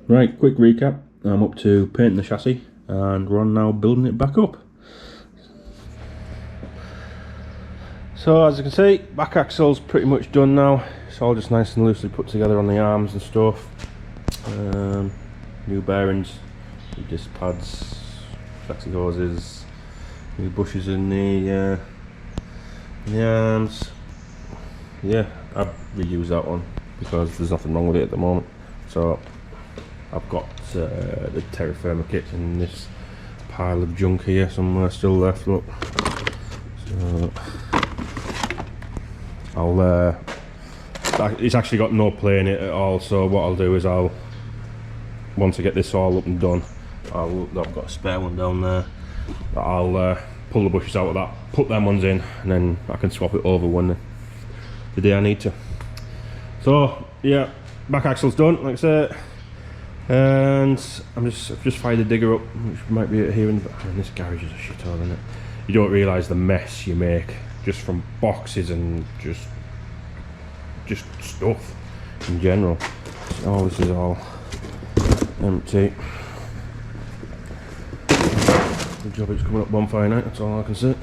Right, quick recap. I'm up to painting the chassis and we're on now building it back up. So as you can see, back axle's pretty much done now. It's all just nice and loosely put together on the arms and stuff. New bearings, new disc pads, flexi hoses, new bushes in the arms. Yeah, I've reused that one because there's nothing wrong with it at the moment. So I've got the terra firma kit in this pile of junk here somewhere still left, look. So I'll it's actually got no play in it at all, so what I'll do is once I get this all up and done, I've got a spare one down there, I'll pull the bushes out of that, put them ones in, and then I can swap it over when the day I need to. So yeah, back axle's done, like I said, and I've just fired the digger up, which might be here in this garage is a shithole, isn't it? You don't realise the mess you make just from boxes and just stuff in general. So this is all empty. Good job it's coming up bonfire night, that's all I can say.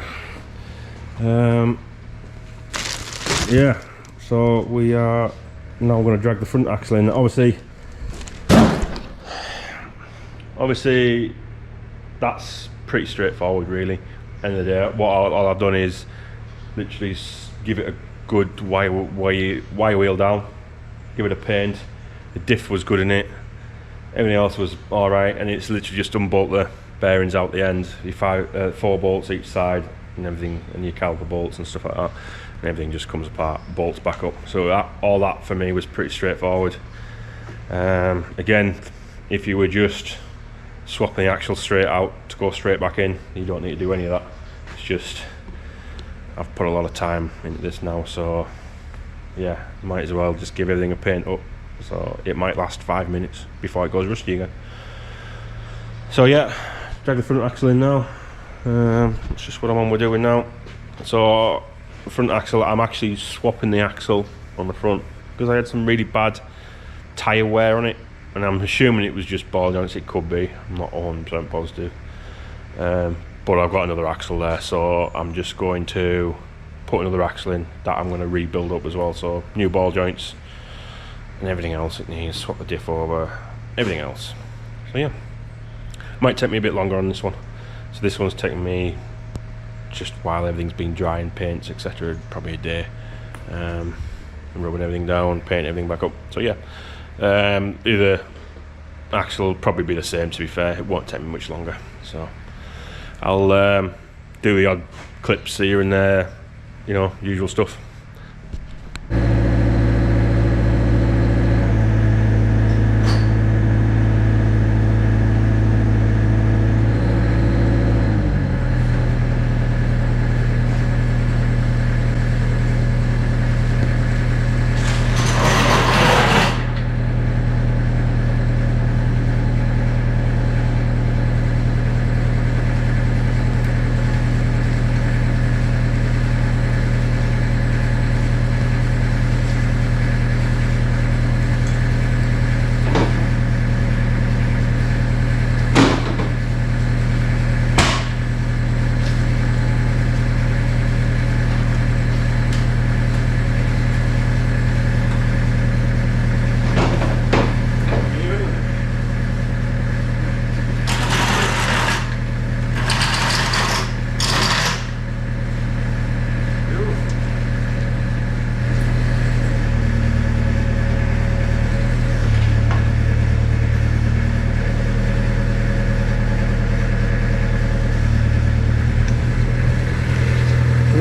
Yeah, so we are now going to drag the front axle in. Obviously that's pretty straightforward really. End of the day, all I've done is literally give it a good wire wheel down, give it a paint. The diff was good in it, everything else was alright, and it's literally just unbolt the bearings out the end, your 4 bolts each side and everything, and your caliper bolts and stuff like that, and everything just comes apart, bolts back up. So all that for me was pretty straightforward. Again, if you were just swapping the axle straight out to go straight back in, you don't need to do any of that. It's just I've put a lot of time into this now, so yeah, might as well just give everything a paint up, so it might last 5 minutes before it goes rusty again. So yeah, drag the front axle in now. It's just what I'm on with doing now. So the front axle, I'm actually swapping the axle on the front because I had some really bad tyre wear on it, and I'm assuming it was just ball joints. It could be, I'm not 100% positive. But I've got another axle there, so I'm just going to put another axle in that I'm going to rebuild up as well. So new ball joints and everything else it needs, swap the diff over, everything else. So yeah, might take me a bit longer on this one. So this one's taking me, just while everything's been dry and paints etc., probably a day. I'm rubbing everything down, paint everything back up. So yeah, either axle will probably be the same, to be fair. It won't take me much longer. So I'll do the odd clips here and there, you know, usual stuff.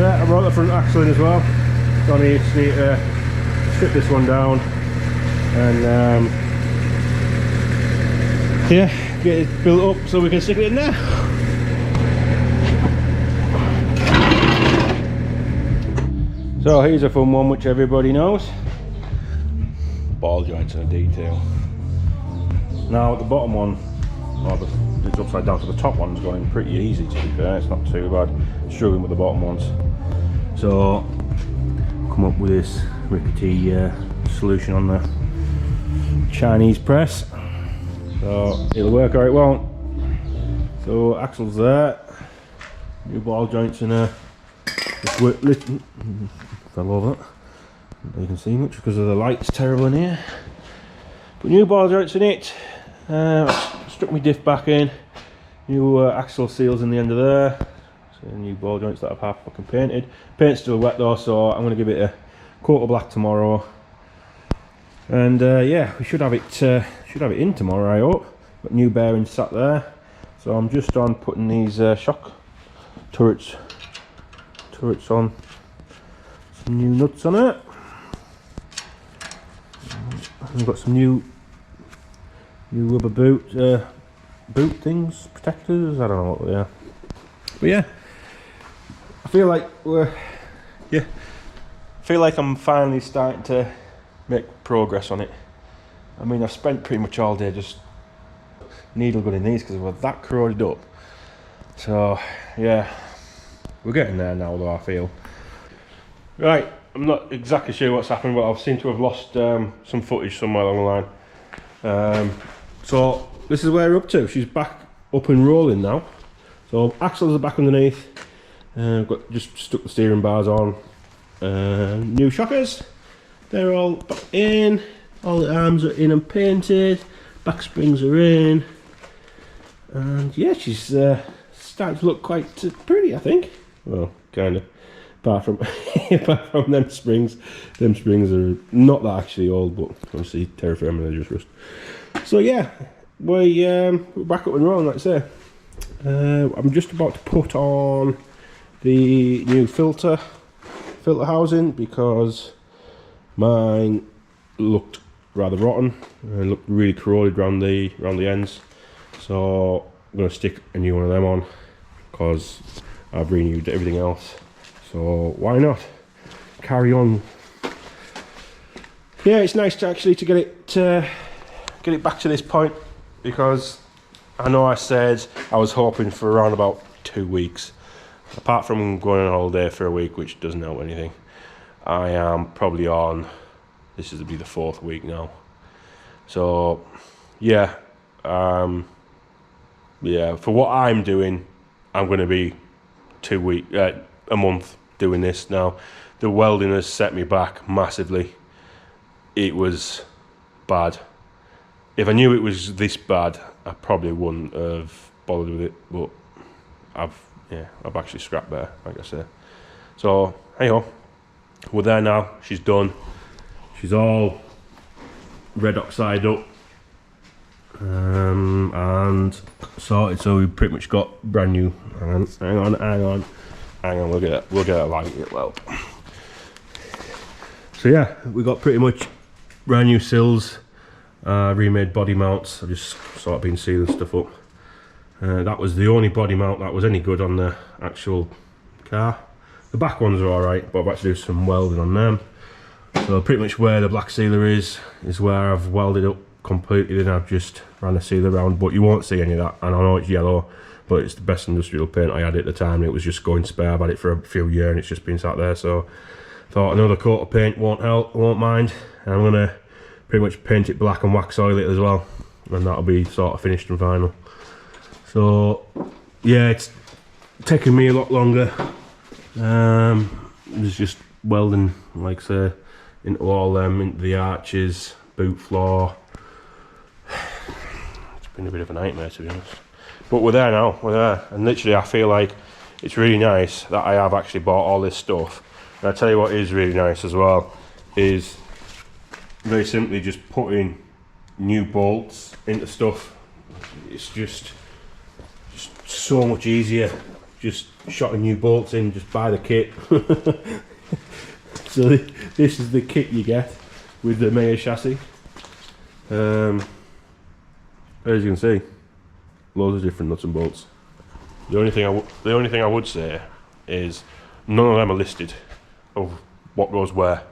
I brought the front axle in as well. So I need to strip this one down and yeah, get it built up so we can stick it in there. So here's a fun one which everybody knows. Ball joints and a detail. Now the bottom one, it's upside down, so the top one's going pretty easy, to be fair. It's not too bad. Struggling with the bottom ones. So come up with this rickety solution on the Chinese press. So it'll work or it won't. So axles there, new ball joints in there. Fell over that. You can see much because of the light's terrible in here. But new ball joints in it. Stuck my diff back in. New axle seals in the end of there. So new ball joints that I've half fucking painted. Paint's still wet though, so I'm going to give it a coat of black tomorrow. And yeah, we should have it in tomorrow, I hope. Got new bearings sat there. So I'm just on putting these shock turrets on. Some new nuts on it. I've got some new rubber boot things, protectors, I don't know what they are. But yeah, I feel like I'm finally starting to make progress on it. I mean, I've spent pretty much all day just needle gunning these because we're that corroded up. So yeah, we're getting there now though, I feel. Right, I'm not exactly sure what's happened, but I seem to have lost some footage somewhere along the line. So this is where we're up to. She's back up and rolling now. So axles are back underneath. Got just stuck the steering bars on. New shockers. They're all back in. All the arms are in and painted. Back springs are in. And yeah, she's starting to look quite pretty, I think. Well, kind of. Apart from them springs are not that actually old, but obviously terraframe and they're just rust. So yeah, we're back up and rolling, like I say. I'm just about to put on the new filter housing because mine looked rather rotten and looked really corroded around the ends. So I'm going to stick a new one of them on because I've renewed everything else. So why not carry on? Yeah, it's nice to actually get it back to this point because I know I said I was hoping for around about 2 weeks. Apart from going on holiday for a week, which doesn't help anything, I am probably on. This is to be the 4th week now. So yeah, yeah. For what I'm doing, I'm going to be a month doing this now. The welding has set me back massively. It was bad. If I knew it was this bad, I probably wouldn't have bothered with it, but I've actually scrapped there, like I said. So hey ho, we're there now. She's done. She's all red oxide up and sorted, so we pretty much got brand new. Hang on, we'll get it like it well. So yeah, we got pretty much brand new sills, remade body mounts. I've just sort of been sealing stuff up. That was the only body mount that was any good on the actual car. The back ones are alright, but I've had to do some welding on them. So pretty much where the black sealer is where I've welded up completely, then I've just ran a sealer around, but you won't see any of that. And I know it's yellow, but it's the best industrial paint I had at the time. It was just going spare. I've had it for a few years and it's just been sat there, so thought another coat of paint won't mind. And I'm gonna pretty much paint it black and wax oil it as well, and that'll be sort of finished and final. So yeah, it's taken me a lot longer. It's just welding, like I say, into all them, into the arches, boot floor. It's been a bit of a nightmare, to be honest. But we're there now, we're there. And literally I feel like it's really nice that I have actually bought all this stuff. And I tell you what is really nice as well, is very simply just putting new bolts into stuff. It's just so much easier. Just shotting new bolts in, just buy the kit. So this is the kit you get with the Maya chassis. As you can see, loads of different nuts and bolts. The only thing I would say is none of them are listed of what goes where.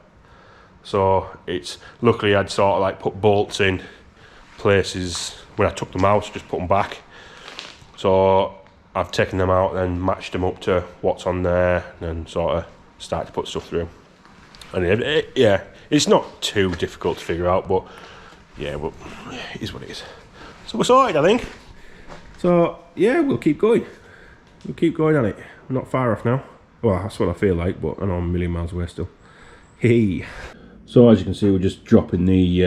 So it's luckily I'd sort of like put bolts in places when I took them out, just put them back. So I've taken them out and matched them up to what's on there, and sort of start to put stuff through. And yeah, it's not too difficult to figure out, but yeah, it is what it is. So we're sorted, I think. So yeah, we'll keep going. We'll keep going on it. We're not far off now. Well, that's what I feel like, but I know I'm a million miles away still. Hey. So as you can see, we're just dropping the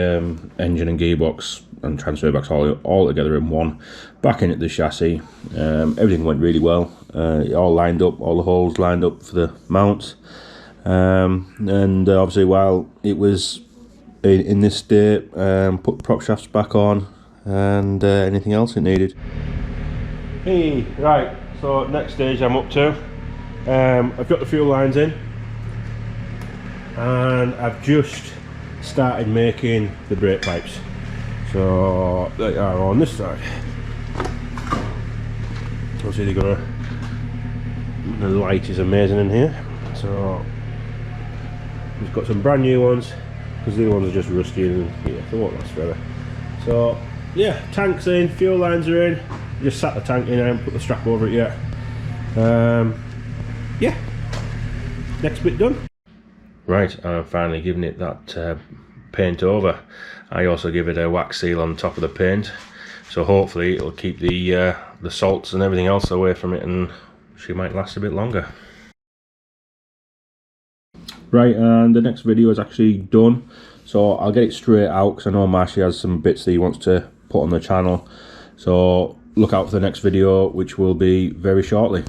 engine and gearbox and transfer box all together in one, back into the chassis. Everything went really well. It all lined up, all the holes lined up for the mounts. And obviously while it was in this state, put the prop shafts back on and anything else it needed. Hey, right, so next stage I'm up to. I've got the fuel lines in and I've just started making the brake pipes. So they are on this side. Obviously the light is amazing in here. So we've got some brand new ones because the other ones are just rusty and yeah, they won't last forever. So yeah, tank's in, fuel lines are in. Just sat the tank in and put the strap over it yet. Yeah, next bit done. Right, I'm finally giving it that paint over. I also give it a wax seal on top of the paint, so hopefully it'll keep the salts and everything else away from it, and she might last a bit longer. Right, and the next video is actually done, so I'll get it straight out because I know Marshy has some bits that he wants to put on the channel. So look out for the next video, which will be very shortly.